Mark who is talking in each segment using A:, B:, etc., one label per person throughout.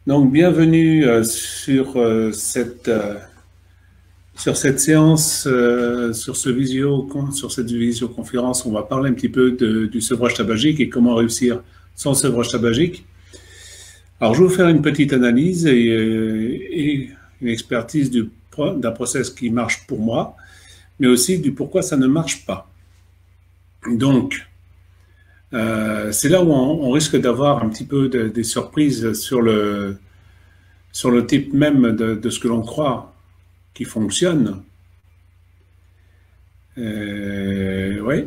A: Donc, bienvenue sur cette séance, sur cette visioconférence. On va parler un petit peu du sevrage tabagique et comment réussir sans sevrage tabagique. Alors, je vais vous faire une petite analyse et une expertise d'un process qui marche pour moi, mais aussi du pourquoi ça ne marche pas. Donc, c'est là où on risque d'avoir un petit peu des surprises sur le type même de ce que l'on croit qui fonctionne. Oui.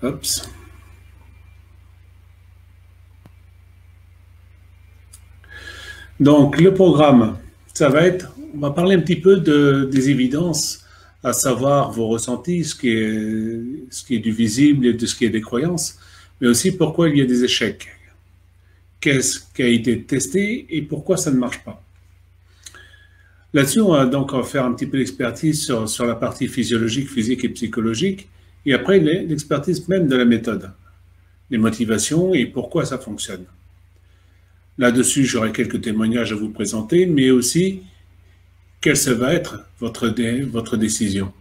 A: Oups. Donc, le programme, ça va être, on va parler un petit peu des évidences, à savoir vos ressentis, ce qui est du visible et de ce qui est des croyances, mais aussi pourquoi il y a des échecs. Qu'est-ce qui a été testé et pourquoi ça ne marche pas. Là-dessus, on va donc faire un petit peu d'expertise sur la partie physiologique, physique et psychologique, et après l'expertise même de la méthode, les motivations et pourquoi ça fonctionne. Là-dessus, j'aurai quelques témoignages à vous présenter, mais aussi quelle ça va être votre décision.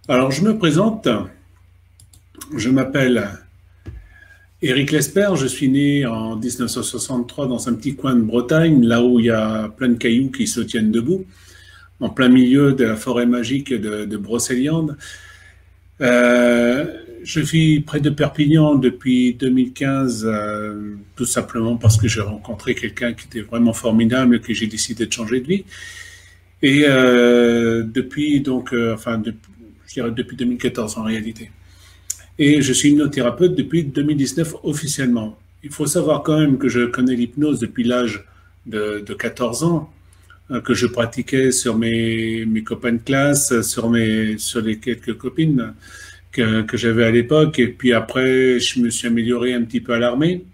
A: Alors, je me présente, je m'appelle Éric Lesper, je suis né en 1963 dans un petit coin de Bretagne, là où il y a plein de cailloux qui se tiennent debout, en plein milieu de la forêt magique de Brocéliande. Je vis près de Perpignan depuis 2015, tout simplement parce que j'ai rencontré quelqu'un qui était vraiment formidable et que j'ai décidé de changer de vie. Et depuis je dirais depuis 2014 en réalité. Et je suis hypnothérapeute depuis 2019 officiellement. Il faut savoir quand même que je connais l'hypnose depuis l'âge de 14 ans, que je pratiquais sur mes copains de classe, sur les quelques copines que j'avais à l'époque. Et puis après, je me suis amélioré un petit peu à l'armée.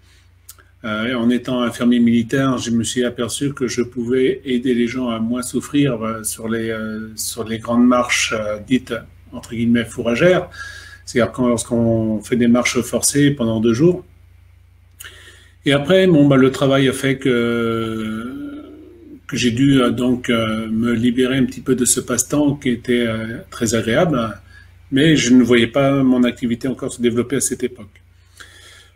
A: En étant infirmier militaire, je me suis aperçu que je pouvais aider les gens à moins souffrir sur les grandes marches dites entre guillemets fourragères. C'est-à-dire lorsqu'on fait des marches forcées pendant 2 jours. Et après, le travail a fait que j'ai dû me libérer un petit peu de ce passe-temps qui était très agréable, mais je ne voyais pas mon activité encore se développer à cette époque.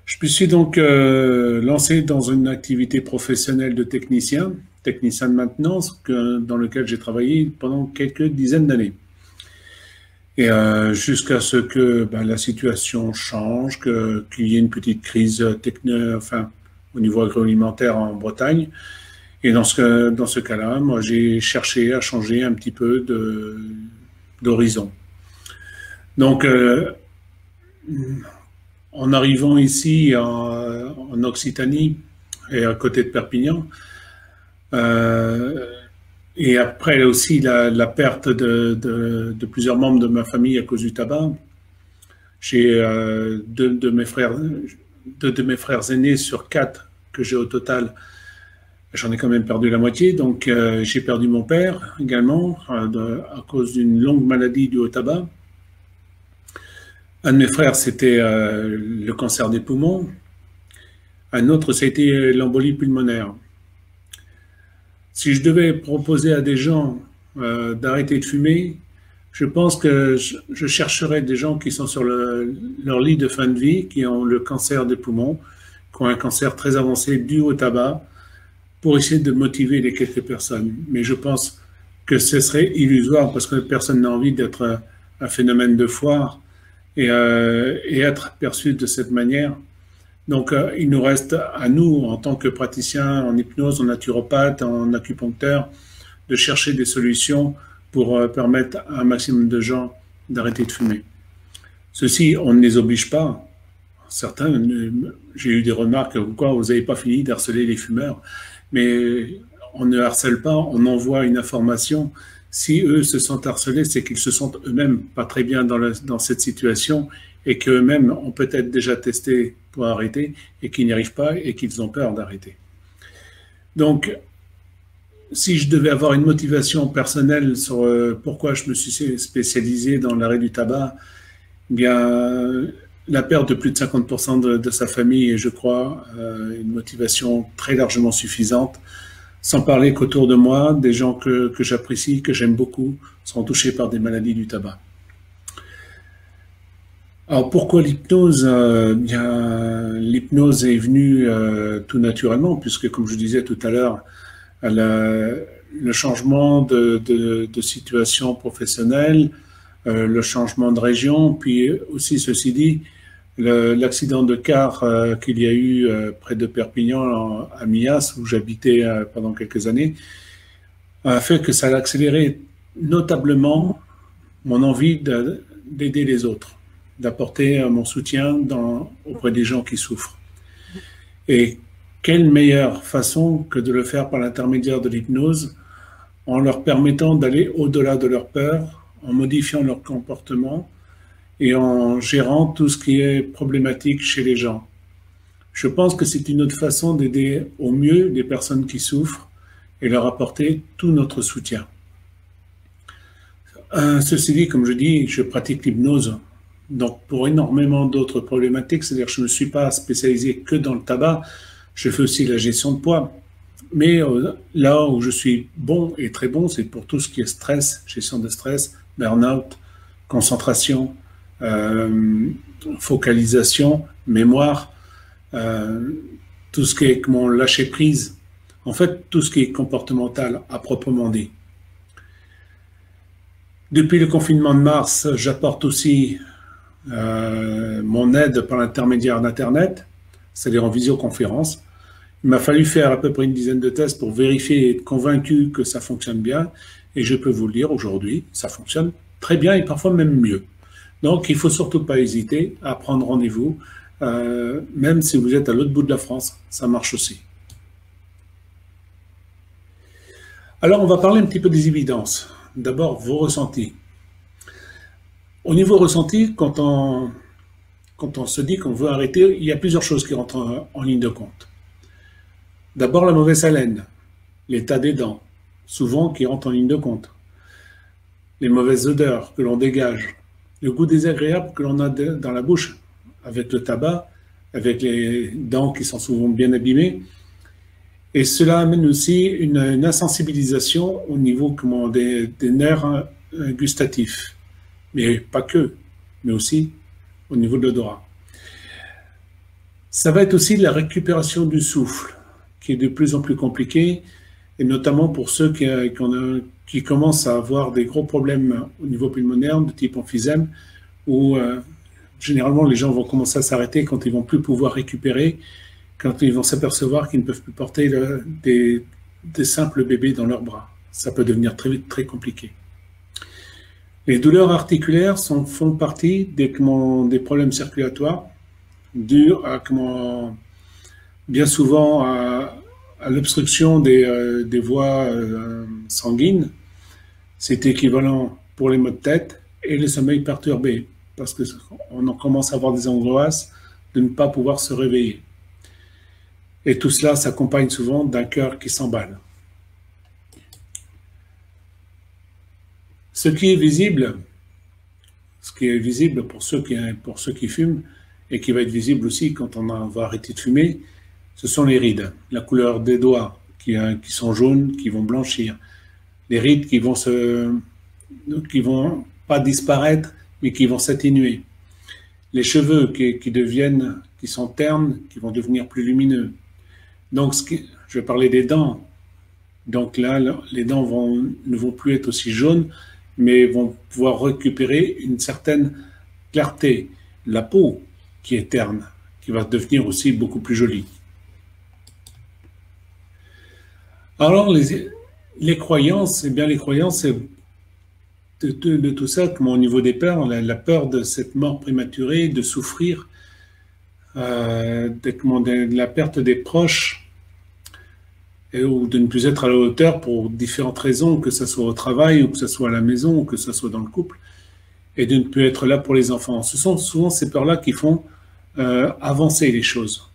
A: Je me suis donc lancé dans une activité professionnelle de technicien de maintenance, dans lequel j'ai travaillé pendant quelques dizaines d'années. Et jusqu'à ce que la situation change, qu'il y ait une petite crise au niveau agroalimentaire en Bretagne. Et dans ce cas-là, moi, j'ai cherché à changer un petit peu d'horizon. Donc, en arrivant ici en Occitanie et à côté de Perpignan, et après aussi la perte de plusieurs membres de ma famille à cause du tabac, j'ai deux de mes frères aînés sur 4 que j'ai au total, j'en ai quand même perdu la moitié. Donc j'ai perdu mon père également à cause d'une longue maladie due au tabac. Un de mes frères, c'était le cancer des poumons. Un autre, c'était l'embolie pulmonaire. Si je devais proposer à des gens d'arrêter de fumer, je pense que je chercherais des gens qui sont sur leur lit de fin de vie, qui ont le cancer des poumons, qui ont un cancer très avancé dû au tabac, pour essayer de motiver les quelques personnes. Mais je pense que ce serait illusoire parce que personne n'a envie d'être un phénomène de foire et être perçu de cette manière. Donc, il nous reste à nous, en tant que praticiens en hypnose, en naturopathe, en acupuncteur, de chercher des solutions pour permettre à un maximum de gens d'arrêter de fumer. Ceci, on ne les oblige pas. Certains, j'ai eu des remarques comme quoi vous n'avez pas fini d'harceler les fumeurs, mais on ne harcèle pas, on envoie une information. Si eux se sentent harcelés, c'est qu'ils se sentent eux-mêmes pas très bien dans cette situation et qu'eux-mêmes ont peut-être déjà testé pour arrêter et qu'ils n'y arrivent pas et qu'ils ont peur d'arrêter. Donc, si je devais avoir une motivation personnelle sur pourquoi je me suis spécialisé dans l'arrêt du tabac, eh bien, la perte de plus de 50% de sa famille est, je crois, une motivation très largement suffisante. Sans parler qu'autour de moi, des gens que j'apprécie, que j'aime beaucoup, sont touchés par des maladies du tabac. Alors pourquoi l'hypnose? L'hypnose est venue tout naturellement, puisque comme je disais tout à l'heure, le changement de situation professionnelle, le changement de région, puis aussi, ceci dit, l'accident de car qu'il y a eu près de Perpignan, à Millas, où j'habitais pendant quelques années, a fait que ça a accéléré notablement mon envie d'aider les autres, d'apporter mon soutien auprès des gens qui souffrent. Et quelle meilleure façon que de le faire par l'intermédiaire de l'hypnose, en leur permettant d'aller au-delà de leur peur, en modifiant leur comportement et en gérant tout ce qui est problématique chez les gens. Je pense que c'est une autre façon d'aider au mieux les personnes qui souffrent et leur apporter tout notre soutien. Ceci dit, comme je dis, je pratique l'hypnose donc pour énormément d'autres problématiques, c'est-à-dire que je ne me suis pas spécialisé que dans le tabac, je fais aussi la gestion de poids. Mais là où je suis bon et très bon, c'est pour tout ce qui est stress, gestion de stress, burn-out, concentration, focalisation, mémoire, tout ce qui est comment lâcher prise, en fait tout ce qui est comportemental à proprement dit. Depuis le confinement de mars, j'apporte aussi mon aide par l'intermédiaire d'Internet, c'est-à-dire en visioconférence. Il m'a fallu faire à peu près une dizaine de tests pour vérifier et être convaincu que ça fonctionne bien. Et je peux vous le dire aujourd'hui, ça fonctionne très bien et parfois même mieux. Donc, il ne faut surtout pas hésiter à prendre rendez-vous, même si vous êtes à l'autre bout de la France, ça marche aussi. Alors, on va parler un petit peu des évidences. D'abord, vos ressentis. Au niveau ressenti, quand on se dit qu'on veut arrêter, il y a plusieurs choses qui rentrent en ligne de compte. D'abord, la mauvaise haleine, l'état des dents, souvent qui rentre en ligne de compte. Les mauvaises odeurs que l'on dégage, le goût désagréable que l'on a dans la bouche avec le tabac, avec les dents qui sont souvent bien abîmées. Et cela amène aussi une insensibilisation au niveau des nerfs gustatifs. Mais pas que, mais aussi au niveau de l'odorat. Ça va être aussi la récupération du souffle, qui est de plus en plus compliquée, et notamment pour ceux qui commencent à avoir des gros problèmes au niveau pulmonaire, de type emphysème, où généralement les gens vont commencer à s'arrêter quand ils vont plus pouvoir récupérer, quand ils vont s'apercevoir qu'ils ne peuvent plus porter des simples bébés dans leurs bras. Ça peut devenir très vite très compliqué. Les douleurs articulaires font partie des problèmes circulatoires dus à bien souvent à l'obstruction des voies sanguines. C'est équivalent pour les maux de tête et le sommeil perturbé, parce qu'on commence à avoir des angoisses de ne pas pouvoir se réveiller. Et tout cela s'accompagne souvent d'un cœur qui s'emballe. Ce qui est visible pour ceux qui fument, et qui va être visible aussi quand on va arrêter de fumer, ce sont les rides, la couleur des doigts qui sont jaunes, qui vont blanchir, les rides qui vont pas disparaître, mais qui vont s'atténuer, les cheveux qui sont ternes, qui vont devenir plus lumineux. Donc, je vais parler des dents. Donc là, les dents ne vont plus être aussi jaunes, mais vont pouvoir récupérer une certaine clarté. La peau qui est terne, qui va devenir aussi beaucoup plus jolie. Alors, les croyances, c'est de tout ça, comme au niveau des peurs, la peur de cette mort prématurée, de souffrir, de la perte des proches, ou de ne plus être à la hauteur pour différentes raisons, que ce soit au travail, ou que ce soit à la maison, ou que ce soit dans le couple, et de ne plus être là pour les enfants. Ce sont souvent ces peurs-là qui font avancer les choses.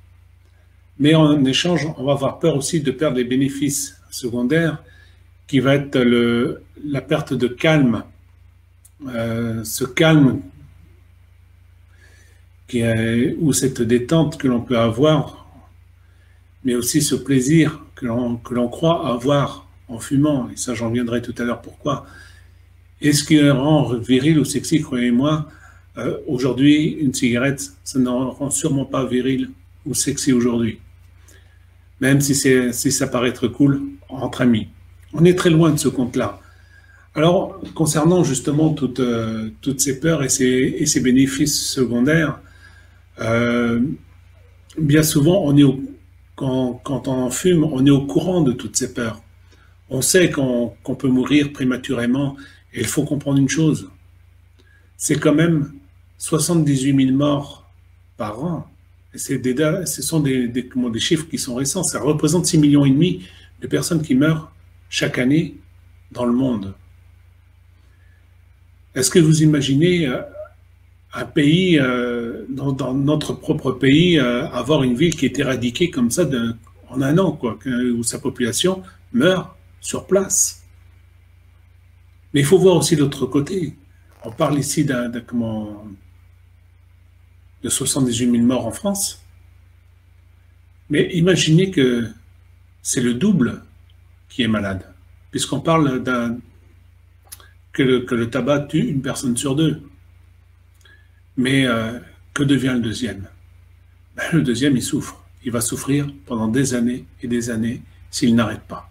A: Mais en échange, on va avoir peur aussi de perdre les bénéfices secondaires, qui va être la perte de calme. Ce calme ou cette détente que l'on peut avoir, mais aussi ce plaisir que l'on croit avoir en fumant, et ça j'en viendrai tout à l'heure pourquoi. Et ce qui rend viril ou sexy, croyez-moi, aujourd'hui, une cigarette, ça ne rend sûrement pas viril ou sexy aujourd'hui. Même si ça paraît être cool entre amis. On est très loin de ce compte-là. Alors, concernant justement toutes ces peurs et ces bénéfices secondaires, euh, bien souvent, quand on fume, on est au courant de toutes ces peurs. On sait qu'on peut mourir prématurément. Et il faut comprendre une chose, c'est quand même 78 000 morts par an. Et ce sont des chiffres qui sont récents. Ça représente 6,5 millions de personnes qui meurent chaque année dans le monde. Est-ce que vous imaginez un pays, dans notre propre pays, avoir une ville qui est éradiquée comme ça en un an, quoi, où sa population meurt sur place? Mais il faut voir aussi l'autre côté. On parle ici de 78 000 morts en France. Mais imaginez que c'est le double qui est malade, puisqu'on parle que le tabac tue une personne sur deux. Mais que devient le deuxième? Le deuxième, il souffre. Il va souffrir pendant des années et des années s'il n'arrête pas.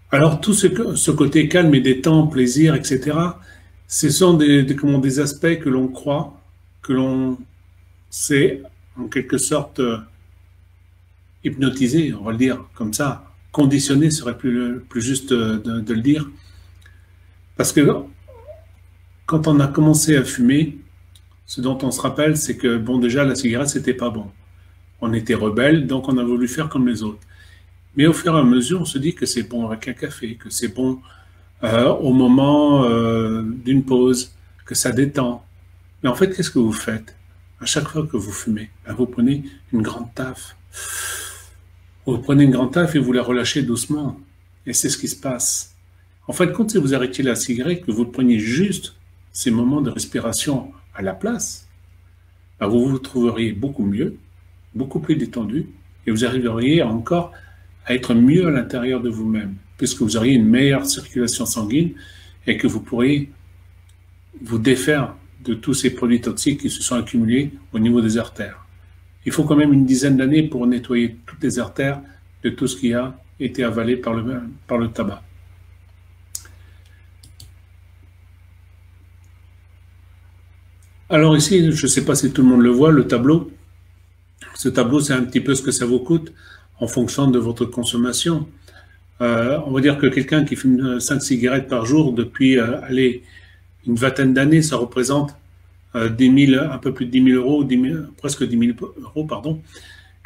A: Alors tout ce côté calme et détente, plaisir, etc., ce sont des aspects que l'on croit, que l'on sait en quelque sorte hypnotisé, on va le dire comme ça, conditionné serait plus juste de le dire, parce que quand on a commencé à fumer, ce dont on se rappelle, c'est que bon, déjà la cigarette c'était pas bon, on était rebelle, donc on a voulu faire comme les autres. Mais au fur et à mesure, on se dit que c'est bon avec un café, que c'est bon au moment d'une pause, que ça détend. Mais en fait, qu'est-ce que vous faites? À chaque fois que vous fumez, vous prenez une grande taffe. Vous prenez une grande taffe et vous la relâchez doucement. Et c'est ce qui se passe. En fait, quand vous arrêtiez la cigarette, que vous preniez juste ces moments de respiration à la place, vous vous trouveriez beaucoup mieux, beaucoup plus détendu, et vous arriveriez encore à être mieux à l'intérieur de vous-même, puisque vous auriez une meilleure circulation sanguine et que vous pourriez vous défaire de tous ces produits toxiques qui se sont accumulés au niveau des artères. Il faut quand même une dizaine d'années pour nettoyer toutes les artères de tout ce qui a été avalé par le tabac. Alors ici, je ne sais pas si tout le monde le voit, le tableau. Ce tableau, c'est un petit peu ce que ça vous coûte en fonction de votre consommation. On va dire que quelqu'un qui fume 5 cigarettes par jour depuis une vingtaine d'années, ça représente 10 000, un peu plus de 10 000 euros, presque 10 000 euros, pardon,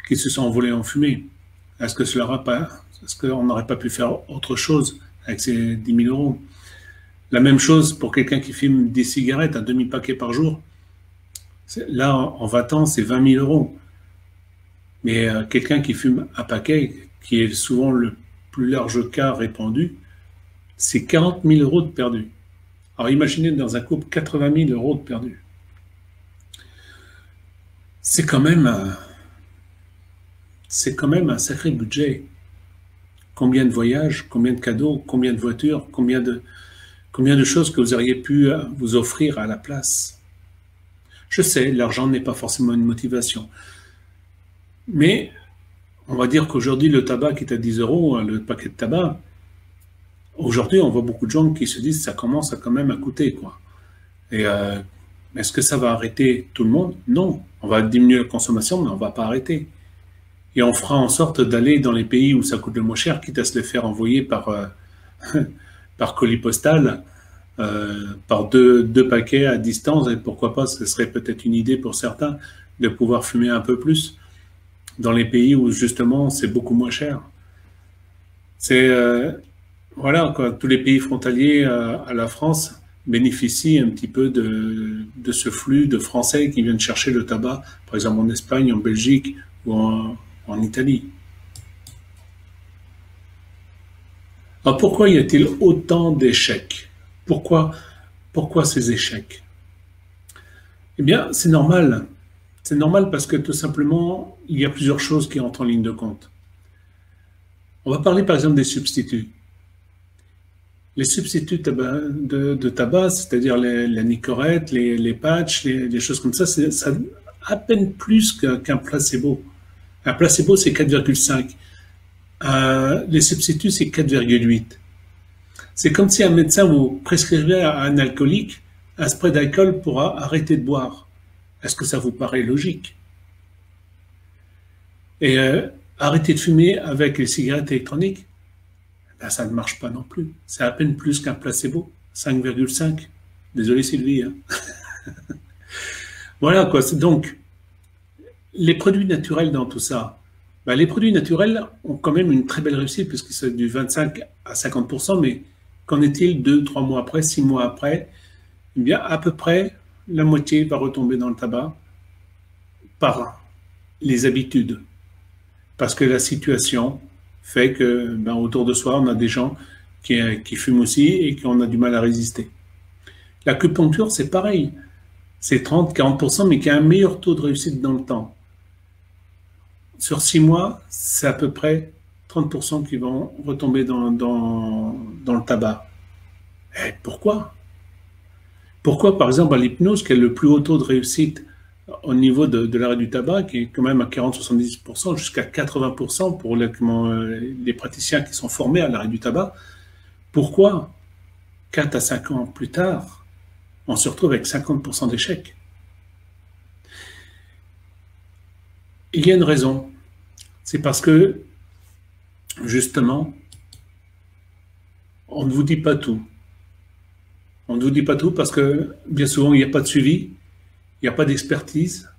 A: qui se sont envolés en fumée. Est-ce qu'on n'aurait pas pu faire autre chose avec ces 10 000 euros? La même chose pour quelqu'un qui fume 10 cigarettes, un demi-paquet par jour. Là, en 20 ans, c'est 20 000 euros. Mais quelqu'un qui fume un paquet, qui est souvent le plus large cas répandu, c'est 40 000 euros de perdu. Alors imaginez dans un couple 80 000 euros de perdu. C'est quand même un sacré budget. Combien de voyages, combien de cadeaux, combien de voitures, combien de choses que vous auriez pu vous offrir à la place. Je sais, l'argent n'est pas forcément une motivation. Mais on va dire qu'aujourd'hui, le tabac qui est à 10 euros, le paquet de tabac, aujourd'hui, on voit beaucoup de gens qui se disent que ça commence quand même à coûter, quoi. Et est-ce que ça va arrêter tout le monde? Non. On va diminuer la consommation, mais on ne va pas arrêter. Et on fera en sorte d'aller dans les pays où ça coûte le moins cher, quitte à se les faire envoyer par colis postal, par deux paquets à distance. Et pourquoi pas, ce serait peut-être une idée pour certains de pouvoir fumer un peu plus dans les pays où justement c'est beaucoup moins cher. C'est voilà, quoi, tous les pays frontaliers à la France bénéficient un petit peu de ce flux de Français qui viennent chercher le tabac, par exemple en Espagne, en Belgique ou en Italie. Alors pourquoi y a-t-il autant d'échecs? Pourquoi ces échecs? Eh bien, c'est normal. C'est normal parce que tout simplement, il y a plusieurs choses qui entrent en ligne de compte. On va parler par exemple des substituts. Les substituts de tabac, c'est-à-dire la nicorette, les patchs, les choses comme ça à peine plus qu'un placebo. Un placebo, c'est 4,5. Les substituts, c'est 4,8. C'est comme si un médecin vous prescrivait à un alcoolique un spray d'alcool pour arrêter de boire. Est-ce que ça vous paraît logique? Et arrêter de fumer avec les cigarettes électroniques, ben, ça ne marche pas non plus. C'est à peine plus qu'un placebo, 5,5. Désolé Sylvie. Hein. Voilà quoi. Donc, les produits naturels dans tout ça, ben, les produits naturels ont quand même une très belle réussite puisque c'est du 25 à 50%, mais qu'en est-il 2, 3 mois après, 6 mois après? Eh bien, à peu près la moitié va retomber dans le tabac par les habitudes. Parce que la situation fait que ben, autour de soi, on a des gens qui fument aussi et qu'on a du mal à résister. L'acupuncture, c'est pareil. C'est 30-40%, mais qui a un meilleur taux de réussite dans le temps. Sur 6 mois, c'est à peu près 30% qui vont retomber dans le tabac. Et pourquoi? Pourquoi, par exemple, à l'hypnose, qui a le plus haut taux de réussite au niveau de l'arrêt du tabac, qui est quand même à 40-70%, jusqu'à 80% pour les praticiens qui sont formés à l'arrêt du tabac, pourquoi 4 à 5 ans plus tard, on se retrouve avec 50% d'échecs? Il y a une raison. C'est parce que, justement, on ne vous dit pas tout. On ne vous dit pas tout parce que, bien souvent, il n'y a pas de suivi, il n'y a pas d'expertise,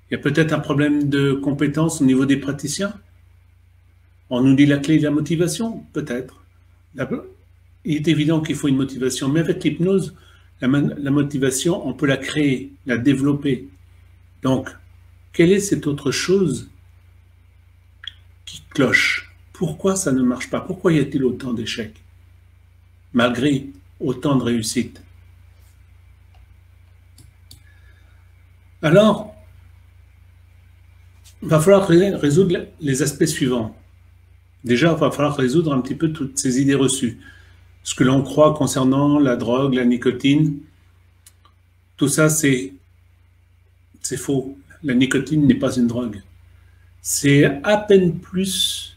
A: il y a peut-être un problème de compétence au niveau des praticiens. On nous dit la clé de la motivation, peut-être. Il est évident qu'il faut une motivation, mais avec l'hypnose, la motivation, on peut la créer, la développer. Donc, quelle est cette autre chose qui cloche? Pourquoi ça ne marche pas? Pourquoi y a-t-il autant d'échecs, malgré autant de réussites? Alors, il va falloir résoudre les aspects suivants. Déjà, il va falloir résoudre un petit peu toutes ces idées reçues. Ce que l'on croit concernant la drogue, la nicotine, tout ça, c'est faux. La nicotine n'est pas une drogue. C'est à peine plus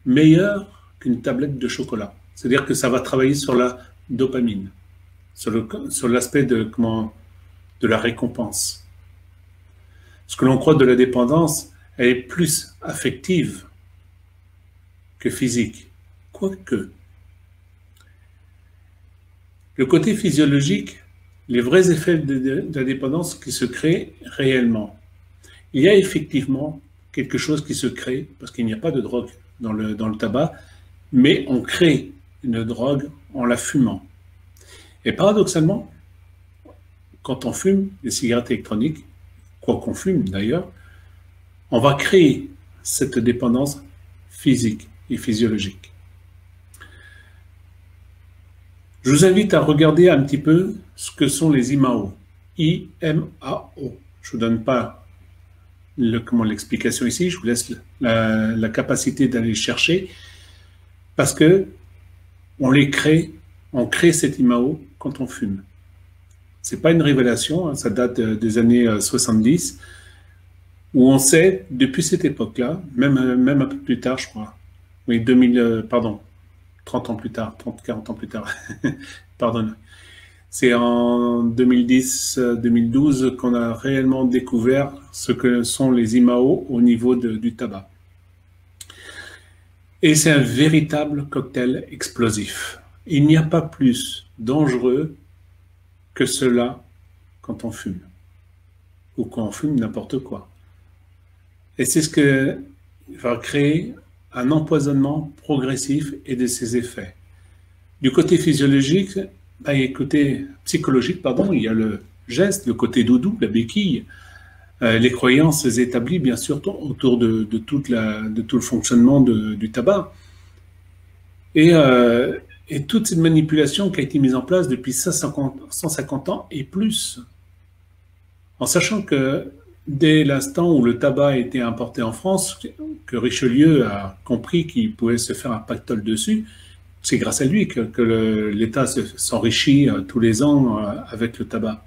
A: meilleur qu'une tablette de chocolat. C'est-à-dire que ça va travailler sur la dopamine, sur l'aspect de la récompense. Ce que l'on croit de la dépendance, elle est plus affective que physique. Quoique, le côté physiologique, les vrais effets de la dépendance qui se créent réellement. Il y a effectivement quelque chose qui se crée, parce qu'il n'y a pas de drogue dans le tabac, mais on crée une drogue en la fumant. Et paradoxalement, quand on fume des cigarettes électroniques, quoi qu'on fume d'ailleurs, on va créer cette dépendance physique et physiologique. Je vous invite à regarder un petit peu ce que sont les IMAO. I-M-A-O. Je ne vous donne pas l'explication ici, je vous laisse la capacité d'aller chercher, parce que on crée cet IMAO quand on fume. C'est pas une révélation, hein, ça date des années 70, où on sait, depuis cette époque-là, même un peu plus tard, je crois, oui, 30 ans plus tard, 30, 40 ans plus tard, pardon. C'est en 2010-2012 qu'on a réellement découvert ce que sont les IMAO au niveau du tabac. Et c'est un véritable cocktail explosif. Il n'y a pas plus dangereux que cela quand on fume, ou quand on fume n'importe quoi. Et c'est ce que va créer un empoisonnement progressif et de ses effets. Du côté physiologique, et côté psychologique, il y a le geste, le côté doudou, la béquille, les croyances établies, bien sûr, autour de tout le fonctionnement du tabac. Et toute cette manipulation qui a été mise en place depuis 150 ans et plus. en sachant que dès l'instant où le tabac a été importé en France, que Richelieu a compris qu'il pouvait se faire un pactole dessus, c'est grâce à lui que l'État s'enrichit tous les ans avec le tabac.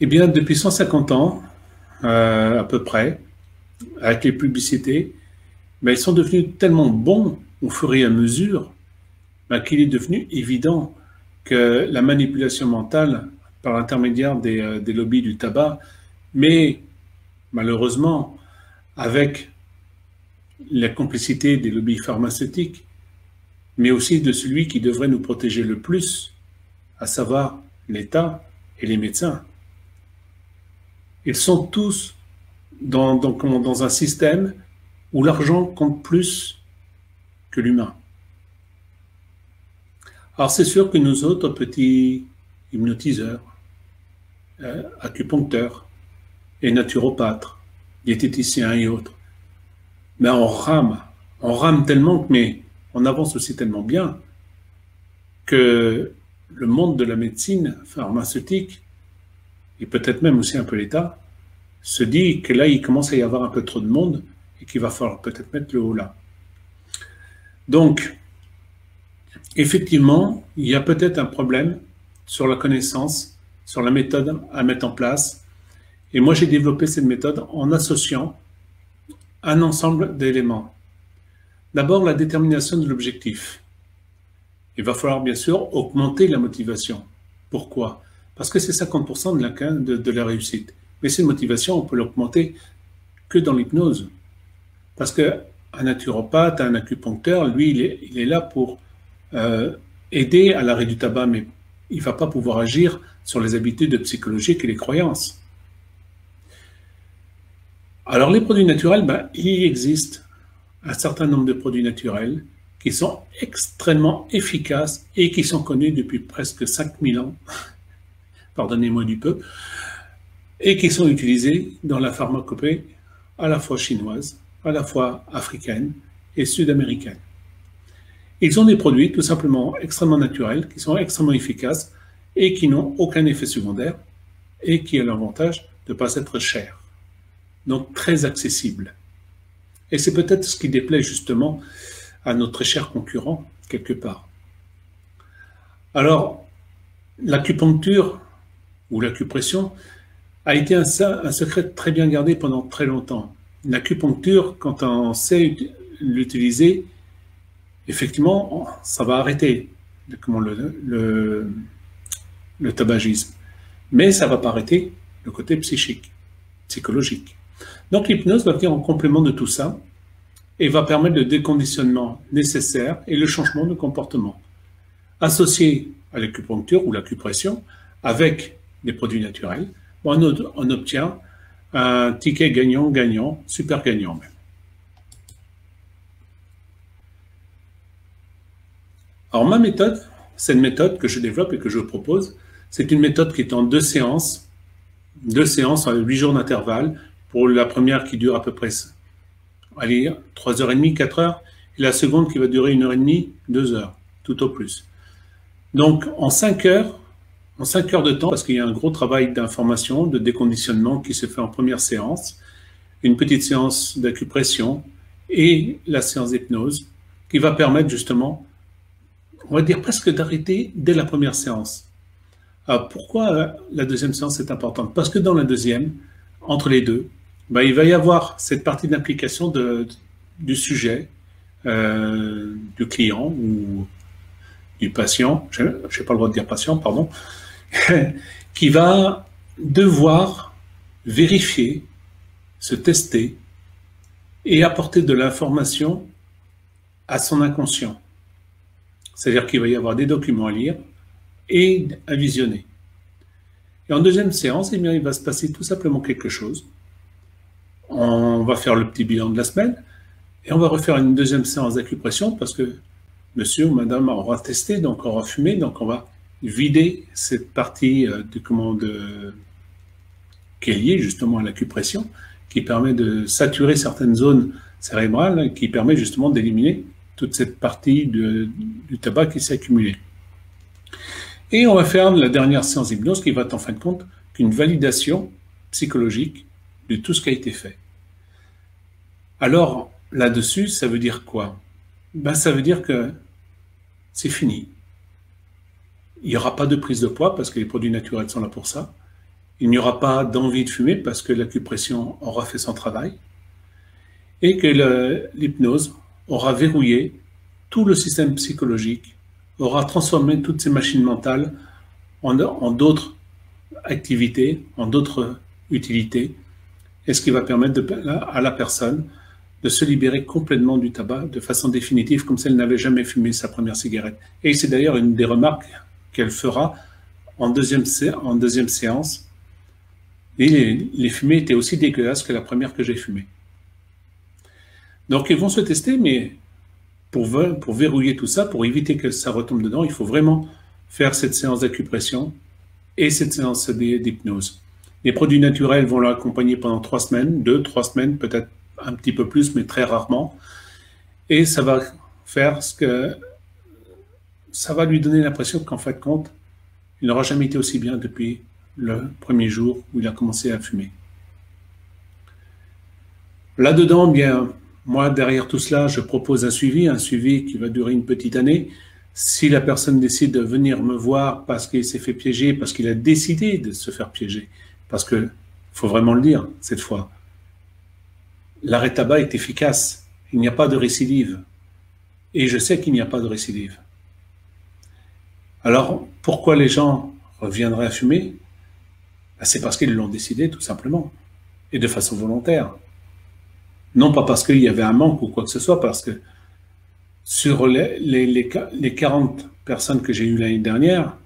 A: Eh bien, depuis 150 ans, à peu près, avec les publicités, mais ils sont devenus tellement bons au fur et à mesure qu'il est devenu évident que la manipulation mentale par l'intermédiaire des lobbies du tabac, mais malheureusement avec la complicité des lobbies pharmaceutiques, mais aussi de celui qui devrait nous protéger le plus, à savoir l'État et les médecins. Ils sont tous dans un système où l'argent compte plus que l'humain. Alors c'est sûr que nous autres, petits hypnotiseurs, acupuncteurs et naturopathes, diététiciens et autres, mais on rame tellement, mais on avance aussi tellement bien que le monde de la médecine pharmaceutique, et peut-être même aussi un peu l'État, se dit que là, il commence à y avoir un peu trop de monde et qu'il va falloir peut-être mettre le haut là. Donc, effectivement, il y a peut-être un problème sur la connaissance, sur la méthode à mettre en place. Et moi, j'ai développé cette méthode en associant un ensemble d'éléments. D'abord, la détermination de l'objectif. Il va falloir bien sûr augmenter la motivation. Pourquoi? Parce que c'est 50% de la réussite. Mais cette motivation, on peut l'augmenter que dans l'hypnose. Parce qu'un naturopathe, un acupuncteur, lui, il est là pour aider à l'arrêt du tabac, mais il ne va pas pouvoir agir sur les habitudes psychologiques et les croyances. Alors les produits naturels, il existe un certain nombre de produits naturels qui sont extrêmement efficaces et qui sont connus depuis presque 5000 ans, pardonnez-moi du peu, et qui sont utilisés dans la pharmacopée à la fois chinoise, à la fois africaine et sud-américaine. Ils ont des produits tout simplement extrêmement naturels, qui sont extrêmement efficaces et qui n'ont aucun effet secondaire et qui ont l'avantage de ne pas être chers. Donc très accessibles. Et c'est peut-être ce qui déplaît justement à nos très chers concurrents, quelque part. Alors, l'acupuncture ou l'acupression a été un secret très bien gardé pendant très longtemps. L'acupuncture, quand on sait l'utiliser, effectivement, ça va arrêter le tabagisme. Mais ça ne va pas arrêter le côté psychologique. Donc l'hypnose va venir en complément de tout ça et va permettre le déconditionnement nécessaire et le changement de comportement. Associé à l'acupuncture ou l'acupression avec des produits naturels, on obtient un ticket gagnant-gagnant, super gagnant même. Alors ma méthode, c'est une méthode que je développe et que je propose, c'est une méthode qui est en deux séances à 8 jours d'intervalle, pour la première qui dure à peu près 3h30, 4 heures, et la seconde qui va durer 1h30, 2 heures, tout au plus. Donc en 5 heures de temps, parce qu'il y a un gros travail d'information, de déconditionnement qui se fait en première séance, une petite séance d'acupression et la séance d'hypnose qui va permettre justement, on va dire presque d'arrêter dès la première séance. Alors pourquoi la deuxième séance est importante? Parce que dans la deuxième, entre les deux, il va y avoir cette partie d'implication du sujet, du client ou du patient, je n'ai pas le droit de dire patient, pardon, qui va devoir vérifier, se tester et apporter de l'information à son inconscient. C'est-à-dire qu'il va y avoir des documents à lire et à visionner. Et en deuxième séance, il va se passer tout simplement quelque chose. On va faire le petit bilan de la semaine et on va refaire une deuxième séance d'acupression parce que monsieur ou madame aura testé, donc aura fumé, donc on va vider cette partie qui est liée justement à l'acupression, qui permet de saturer certaines zones cérébrales, qui permet justement d'éliminer toute cette partie du tabac qui s'est accumulée. Et on va faire la dernière séance d'hypnose qui va être en fin de compte qu'une validation psychologique de tout ce qui a été fait. Alors, là-dessus, ça veut dire quoi? Ben, ça veut dire que c'est fini. Il n'y aura pas de prise de poids parce que les produits naturels sont là pour ça. Il n'y aura pas d'envie de fumer parce que l'acupression aura fait son travail. Et que l'hypnose aura verrouillé tout le système psychologique, aura transformé toutes ces machines mentales en d'autres activités, en d'autres utilités, et ce qui va permettre à la personne de se libérer complètement du tabac de façon définitive, comme si elle n'avait jamais fumé sa première cigarette. Et c'est d'ailleurs une des remarques qu'elle fera en deuxième séance. Et les fumées étaient aussi dégueulasses que la première que j'ai fumée. Donc ils vont se tester, mais pour verrouiller tout ça, pour éviter que ça retombe dedans, il faut vraiment faire cette séance d'acupression et cette séance d'hypnose. Les produits naturels vont l'accompagner pendant 3 semaines, 2-3 semaines, peut-être un petit peu plus, mais très rarement. Et ça va faire ça va lui donner l'impression qu'en fait compte, il n'aura jamais été aussi bien depuis le premier jour où il a commencé à fumer. Là-dedans, bien, moi, derrière tout cela, je propose un suivi qui va durer une petite année. Si la personne décide de venir me voir parce qu'il s'est fait piéger, parce qu'il a décidé de se faire piéger, parce que, faut vraiment le dire, cette fois, l'arrêt tabac est efficace. Il n'y a pas de récidive. Et je sais qu'il n'y a pas de récidive. Alors, pourquoi les gens reviendraient à fumer? C'est parce qu'ils l'ont décidé, tout simplement. Et de façon volontaire. Non pas parce qu'il y avait un manque ou quoi que ce soit, parce que sur les 40 personnes que j'ai eues l'année dernière,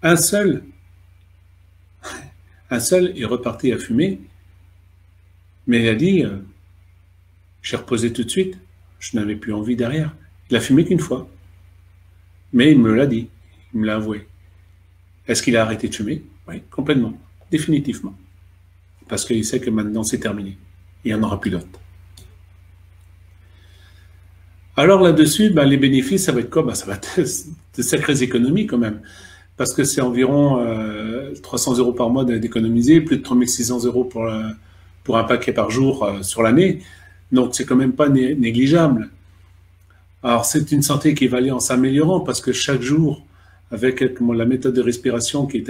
A: un seul est reparti à fumer, mais il a dit, j'ai reposé tout de suite, je n'avais plus envie derrière. Il a fumé qu'une fois, mais il me l'a dit, il me l'a avoué. Est-ce qu'il a arrêté de fumer? Oui, complètement, définitivement, parce qu'il sait que maintenant c'est terminé. Il n'y en aura plus d'autres. Alors là-dessus, les bénéfices, ça va être quoi? Ça va être de sacrées économies quand même. Parce que c'est environ 300 € par mois d'économiser, plus de 3600 € pour un paquet par jour sur l'année. Donc c'est quand même pas négligeable. Alors c'est une santé qui va aller en s'améliorant parce que chaque jour, avec la méthode de respiration qui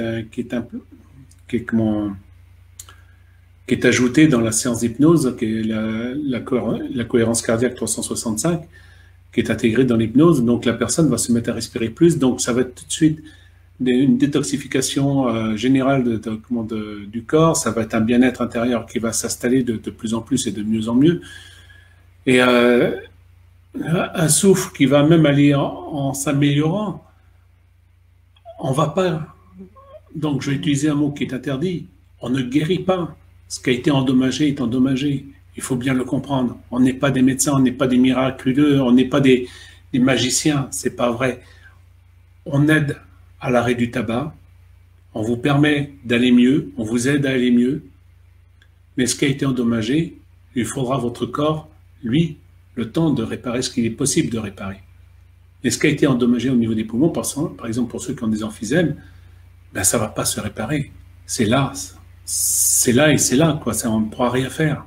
A: est ajoutée dans la séance d'hypnose, qui est la cohérence cardiaque 365, qui est intégrée dans l'hypnose. Donc la personne va se mettre à respirer plus. Donc ça va être tout de suite une détoxification générale du corps. Ça va être un bien-être intérieur qui va s'installer de plus en plus et de mieux en mieux. Et un souffle qui va même aller en s'améliorant. On va pas... Donc je vais utiliser un mot qui est interdit. On ne guérit pas. Ce qui a été endommagé est endommagé. Il faut bien le comprendre. On n'est pas des médecins, on n'est pas des miraculeux, on n'est pas des magiciens. C'est pas vrai. On aide à l'arrêt du tabac. On vous permet d'aller mieux. On vous aide à aller mieux. Mais ce qui a été endommagé, il faudra à votre corps, lui, le temps de réparer ce qu'il est possible de réparer. Et ce qui a été endommagé au niveau des poumons, par exemple pour ceux qui ont des emphysèmes, ça ne va pas se réparer. C'est là et c'est là, quoi. Ça, on ne pourra rien faire.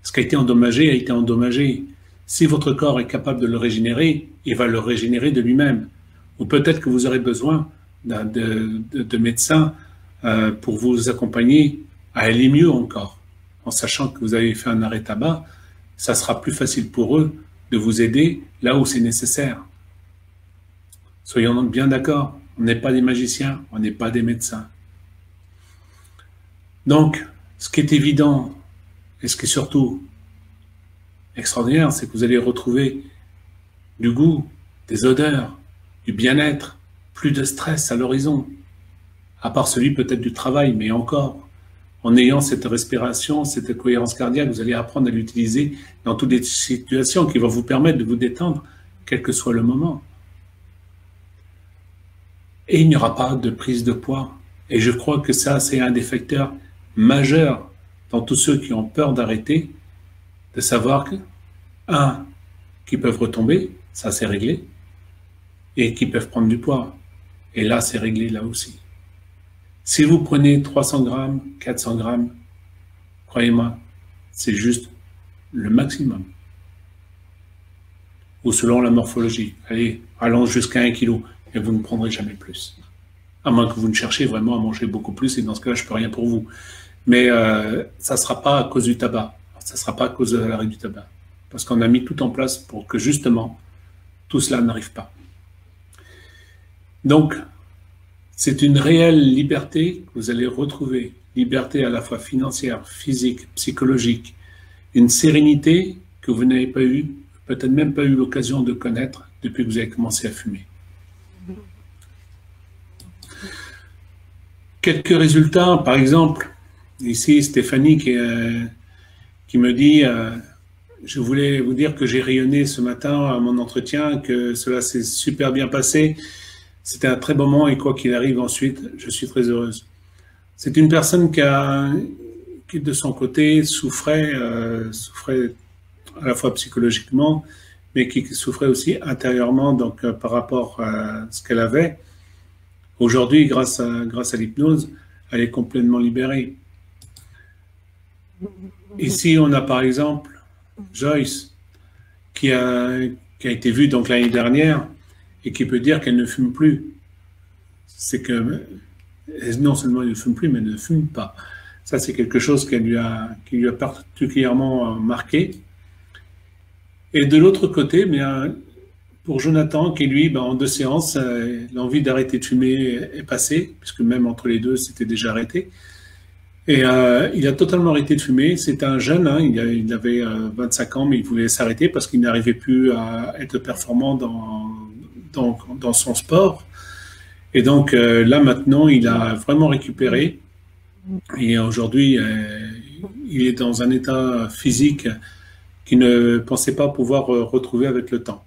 A: Ce qui a été endommagé a été endommagé. Si votre corps est capable de le régénérer, il va le régénérer de lui-même. Ou peut-être que vous aurez besoin de médecins pour vous accompagner à aller mieux encore. En sachant que vous avez fait un arrêt tabac, ça sera plus facile pour eux de vous aider là où c'est nécessaire. Soyons donc bien d'accord, on n'est pas des magiciens, on n'est pas des médecins. Donc, ce qui est évident, et ce qui est surtout extraordinaire, c'est que vous allez retrouver du goût, des odeurs, du bien-être, plus de stress à l'horizon, à part celui peut-être du travail, mais encore, en ayant cette respiration, cette cohérence cardiaque, vous allez apprendre à l'utiliser dans toutes les situations qui vont vous permettre de vous détendre, quel que soit le moment. Et il n'y aura pas de prise de poids. Et je crois que ça, c'est un des facteurs majeurs dans tous ceux qui ont peur d'arrêter, de savoir que, qu'ils peuvent retomber, ça c'est réglé, et qu'ils peuvent prendre du poids. Et là, c'est réglé là aussi. Si vous prenez 300 grammes, 400 grammes, croyez-moi, c'est juste le maximum. Ou selon la morphologie. Allez, allons jusqu'à 1 kilo et vous ne prendrez jamais plus. À moins que vous ne cherchiez vraiment à manger beaucoup plus, et dans ce cas-là, je ne peux rien pour vous. Mais ça ne sera pas à cause du tabac. Ça ne sera pas à cause de l'arrêt du tabac. Parce qu'on a mis tout en place pour que justement, tout cela n'arrive pas. Donc, c'est une réelle liberté que vous allez retrouver. Liberté à la fois financière, physique, psychologique. Une sérénité que vous n'avez pas eu, peut-être même pas eu l'occasion de connaître depuis que vous avez commencé à fumer. Quelques résultats, par exemple, ici Stéphanie qui me dit je voulais vous dire que j'ai rayonné ce matin à mon entretien, que cela s'est super bien passé. C'était un très bon moment et quoi qu'il arrive ensuite, je suis très heureuse. C'est une personne qui de son côté souffrait à la fois psychologiquement, mais qui souffrait aussi intérieurement donc par rapport à ce qu'elle avait. Aujourd'hui, grâce à l'hypnose, elle est complètement libérée. Ici, on a par exemple Joyce, qui a été vue donc l'année dernière et qui peut dire qu'elle ne fume plus. C'est que non seulement elle ne fume plus, mais elle ne fume pas. Ça, c'est quelque chose qui lui a particulièrement marqué. Et de l'autre côté, bien, pour Jonathan, qui lui, en 2 séances, l'envie d'arrêter de fumer est passée, puisque même entre les deux, c'était déjà arrêté. Et il a totalement arrêté de fumer. C'était un jeune, hein, il avait 25 ans, mais il voulait s'arrêter parce qu'il n'arrivait plus à être performant dans son sport. Et donc là, maintenant, il a vraiment récupéré. Et aujourd'hui, il est dans un état physique qu'il ne pensait pas pouvoir retrouver avec le temps.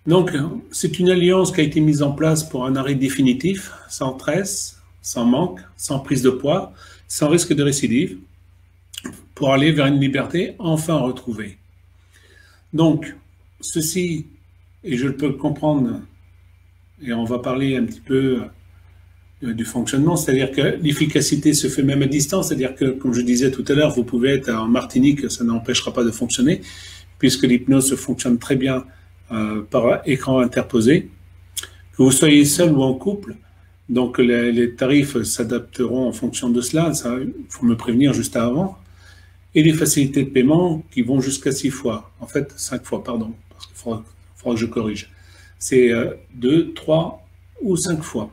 A: Donc, c'est une alliance qui a été mise en place pour un arrêt définitif, sans tresse, sans manque, sans prise de poids, sans risque de récidive, pour aller vers une liberté enfin retrouvée. Donc, ceci, et je le peux comprendre, et on va parler un petit peu du fonctionnement, c'est-à-dire que l'efficacité se fait même à distance, c'est-à-dire que, comme je disais tout à l'heure, vous pouvez être en Martinique, ça n'empêchera pas de fonctionner, puisque l'hypnose fonctionne très bien par écran interposé. Que vous soyez seul ou en couple, donc les tarifs s'adapteront en fonction de cela, il faut me prévenir juste avant, et les facilités de paiement qui vont jusqu'à 6 fois, en fait 5 fois, pardon, parce qu'il faudra que je corrige. C'est 2, 3 ou 5 fois.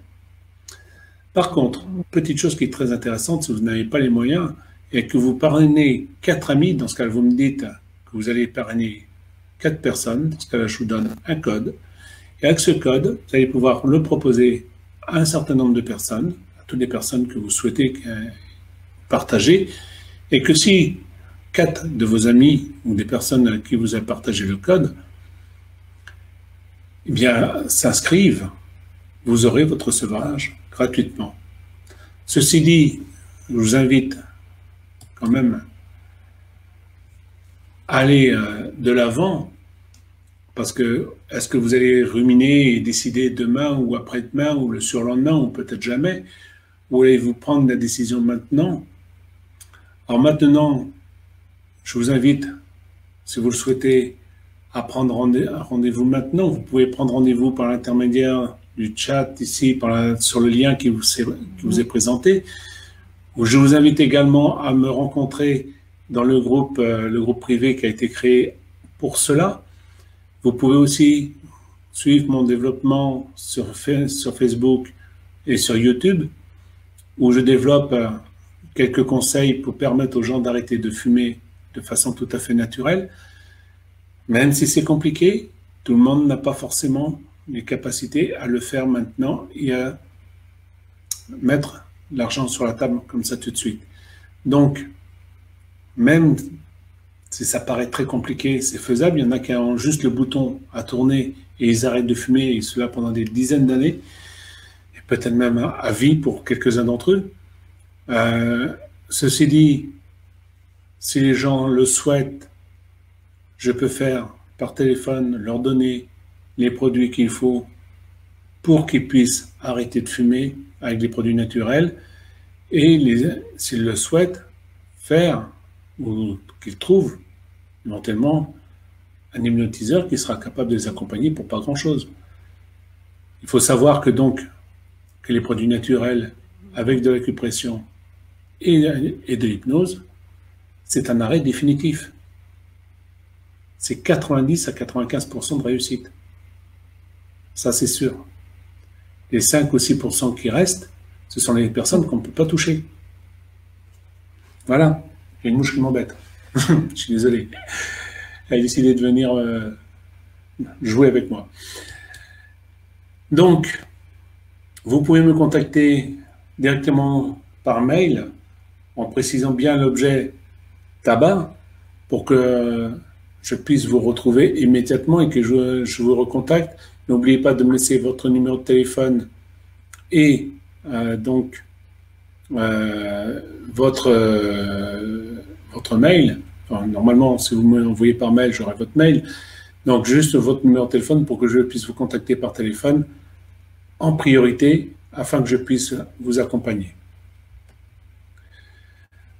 A: Par contre, petite chose qui est très intéressante, si vous n'avez pas les moyens et que vous parrainez 4 amis, dans ce cas, vous me dites que vous allez parrainer 4 personnes, dans ce cas-là, je vous donne un code. Et avec ce code, vous allez pouvoir le proposer à un certain nombre de personnes, à toutes les personnes que vous souhaitez partager, et que si 4 de vos amis ou des personnes à qui vous avez partagé le code, eh bien, s'inscrivent, vous aurez votre sevrage gratuitement. Ceci dit, je vous invite quand même à aller de l'avant, parce que est-ce que vous allez ruminer et décider demain ou après-demain ou le surlendemain ou peut-être jamais, ou allez-vous prendre la décision maintenant? Alors maintenant, je vous invite, si vous le souhaitez, à prendre rendez-vous maintenant. Vous pouvez prendre rendez-vous par l'intermédiaire du chat ici, sur le lien qui vous est présenté. Je vous invite également à me rencontrer dans le groupe privé qui a été créé pour cela. Vous pouvez aussi suivre mon développement sur Facebook et sur YouTube, où je développe quelques conseils pour permettre aux gens d'arrêter de fumer de façon tout à fait naturelle. Même si c'est compliqué, tout le monde n'a pas forcément les capacités à le faire maintenant et à mettre l'argent sur la table comme ça tout de suite. Donc, même si ça paraît très compliqué, c'est faisable. Il y en a qui ont juste le bouton à tourner et ils arrêtent de fumer, et cela pendant des dizaines d'années, et peut-être même à vie pour quelques-uns d'entre eux. Ceci dit, si les gens le souhaitent, je peux faire par téléphone, leur donner les produits qu'il faut pour qu'ils puissent arrêter de fumer avec des produits naturels et, s'ils le souhaitent, faire ou qu'ils trouvent éventuellement un hypnotiseur qui sera capable de les accompagner pour pas grand-chose. Il faut savoir que les produits naturels avec de l'acupression et de l'hypnose, c'est un arrêt définitif. C'est 90 à 95% de réussite. Ça, c'est sûr. Les 5 ou 6% qui restent, ce sont les personnes qu'on ne peut pas toucher. Voilà. Il y a une mouche qui m'embête. Je suis désolé. Elle a décidé de venir jouer avec moi. Donc, vous pouvez me contacter directement par mail en précisant bien l'objet tabac pour que je puisse vous retrouver immédiatement et que je vous recontacte. N'oubliez pas de me laisser votre numéro de téléphone et votre mail. Enfin, normalement, si vous me l'envoyez par mail, j'aurai votre mail. Donc, juste votre numéro de téléphone pour que je puisse vous contacter par téléphone en priorité afin que je puisse vous accompagner.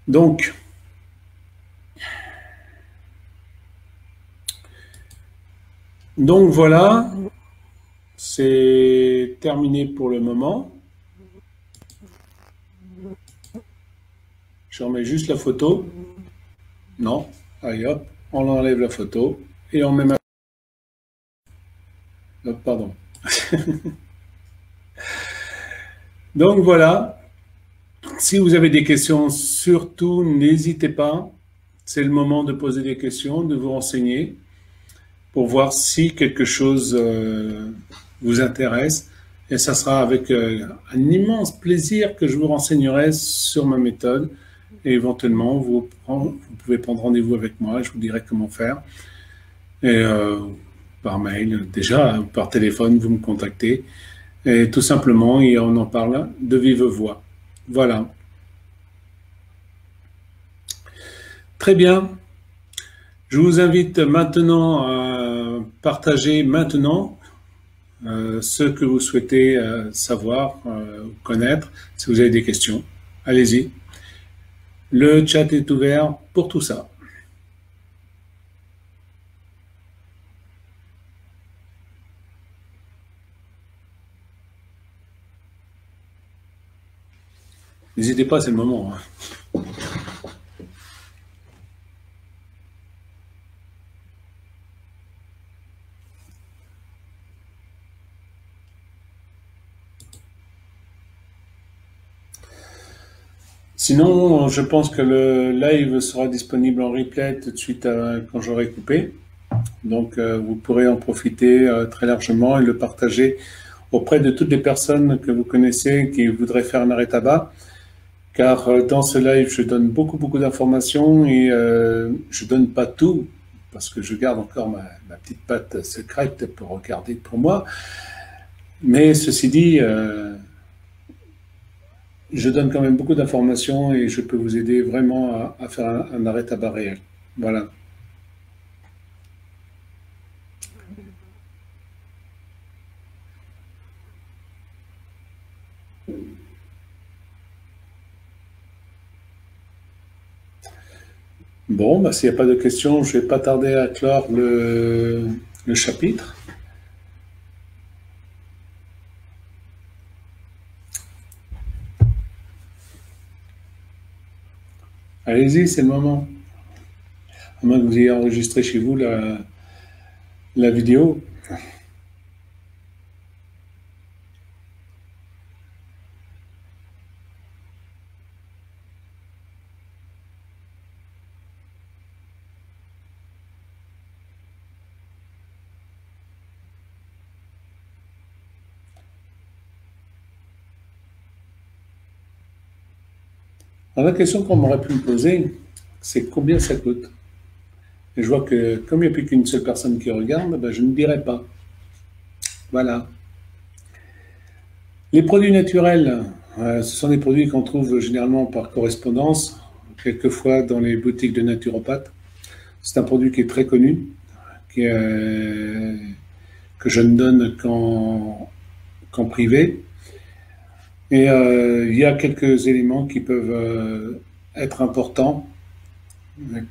A: Donc, voilà, c'est terminé pour le moment. Je remets juste la photo. Non, allez hop, on enlève la photo et on met ma... Oh, pardon. Donc voilà, si vous avez des questions, surtout n'hésitez pas, c'est le moment de poser des questions, de vous renseigner pour voir si quelque chose vous intéresse. Et ça sera avec un immense plaisir que je vous renseignerai sur ma méthode. Et éventuellement, vous pouvez prendre rendez-vous avec moi, je vous dirai comment faire. Et par mail, déjà, par téléphone, vous me contactez. Et tout simplement, et on en parle de vive voix. Voilà. Très bien. Je vous invite maintenant à partager maintenant ce que vous souhaitez savoir, connaître. Si vous avez des questions, allez-y. Le chat est ouvert pour tout ça. N'hésitez pas, c'est le moment. Sinon, je pense que le live sera disponible en replay tout de suite quand j'aurai coupé. Donc, vous pourrez en profiter très largement et le partager auprès de toutes les personnes que vous connaissez qui voudraient faire un arrêt tabac. Car dans ce live, je donne beaucoup d'informations et je donne pas tout parce que je garde encore ma petite patte secrète pour regarder pour moi. Mais ceci dit, je donne quand même beaucoup d'informations et je peux vous aider vraiment à faire un arrêt tabac réel. Voilà. Bon, bah, s'il n'y a pas de questions, je ne vais pas tarder à clore le chapitre. Allez-y, c'est le moment. À moins que vous ayez enregistré chez vous la vidéo. Alors, la question qu'on m'aurait pu me poser, c'est combien ça coûte? Et je vois que comme il n'y a plus qu'une seule personne qui regarde, ben, je ne dirai pas. Voilà. Les produits naturels, ce sont des produits qu'on trouve généralement par correspondance, quelquefois dans les boutiques de naturopathes. C'est un produit qui est très connu, que je ne donne qu'en qu'en privé. Et il y a quelques éléments qui peuvent être importants,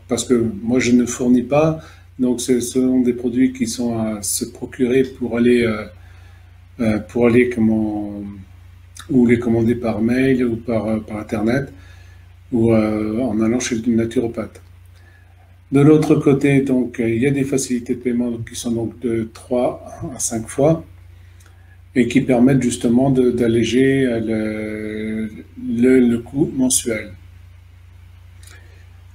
A: parce que moi je ne fournis pas, donc ce sont des produits qui sont à se procurer pour aller ou les commander par mail ou par internet ou en allant chez le naturopathe. De l'autre côté, donc, il y a des facilités de paiement qui sont donc de 3 à 5 fois et qui permettent justement d'alléger le coût mensuel.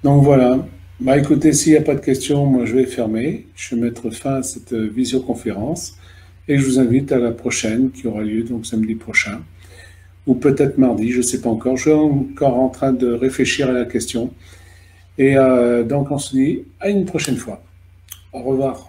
A: Donc voilà. Bah écoutez, s'il n'y a pas de questions, moi je vais fermer. Je vais mettre fin à cette visioconférence et je vous invite à la prochaine qui aura lieu donc samedi prochain ou peut-être mardi, je ne sais pas encore. Je suis encore en train de réfléchir à la question. Et donc on se dit à une prochaine fois. Au revoir.